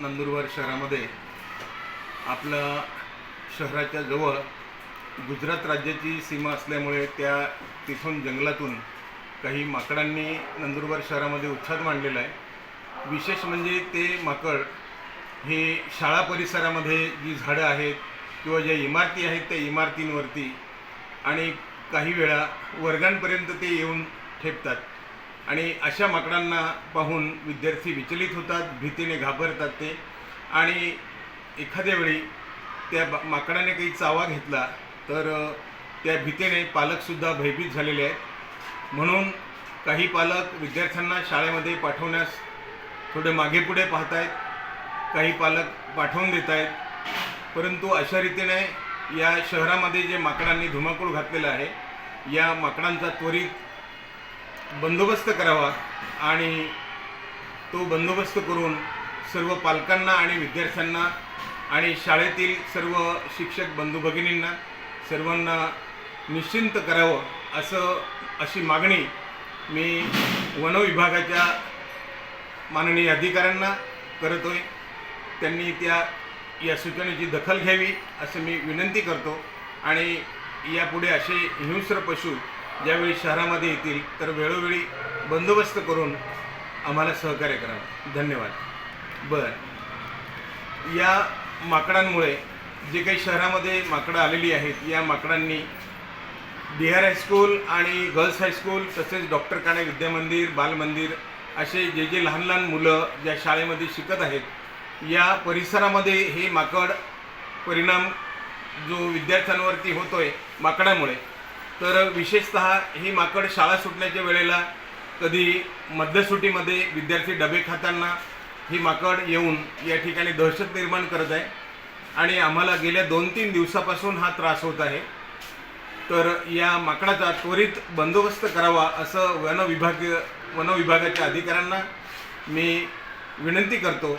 नंदुरबार शहरामध्ये आपल्या शहराच्या जवळ गुजरात राज्याची सीमा असल्यामुळे तिथून जंगलातून काही माकडांनी नंदुरबार शहरामध्ये उच्छाद मांडलेला आहे। विशेष म्हणजे ते माकड हे शाळा परिसरामध्ये जी झाडं आहेत किंवा ज्या इमारती आहेत त्या इमारतींवरती आणि काही वेळा वर्गांपर्यंत ते येऊन ठेपतात आणि अशा माकडांना पाहून विद्यार्थी विचलित होतात, भीतीने घाबरतात ते। आणि एखाद्या वेळी त्या माकडाने काही चावा घेतला तर त्या भीतीने पालकसुद्धा भयभीत झालेले आहेत। म्हणून काही पालक विद्यार्थ्यांना शाळेमध्ये पाठवण्यास थोडे मागे पुढे पाहत आहेत, काही पालक पाठवून देत आहेत। परंतु अशा रीतीने या शहरामध्ये जे माकडांनी धुमाकूळ घातलेला आहे या माकडांचा त्वरित बंदोबस्त करावा आणि तो बंदोबस्त करून सर्व पालकांना आणि विद्यार्थ्यांना आणि शाळेतील सर्व शिक्षक बंधू भगिनींना सर्वांना निश्चिंत करावं अशी मागणी मी वन विभागाच्या माननीय अधिकाऱ्यांना करतोय। त्यांनी या सूचनेची दखल घ्यावी असं मी विनंती करतो आणि यापुढे असे हिंस्र पशु ज्यावेळी शहरामध्ये येतील तर वेळोवेळी बंदोबस्त करून आम्हाला सहकार्य करावं। धन्यवाद। या माकडांमुळे जे काही शहरामध्ये माकडं आलेली आहेत या माकडांनी बिहार हायस्कूल आणि गर्ल्स हायस्कूल तसेच डॉक्टर काणे विद्यामंदिर, बालमंदिर असे जे लहान लहान मुलं ज्या शाळेमध्ये शिकत आहेत या परिसरामध्ये हे माकड परिणाम जो विद्यार्थ्यांवरती होतोय माकडामुळे, तर विशेषतः हे माकड शाळा सुटण्याच्या वेळेला कधी मध्यसुटीमध्ये विद्यार्थी डबे खाताना ही माकड येऊन या ठिकाणी दहशत निर्माण करत आहे आणि आम्हाला गेल्या 2-3 दिवसापासून हा त्रास होत आहे। तर या माकडाचा त्वरित बंदोबस्त करावा असं वन विभागाच्या अधिकाऱ्यांना मी विनंती करतो।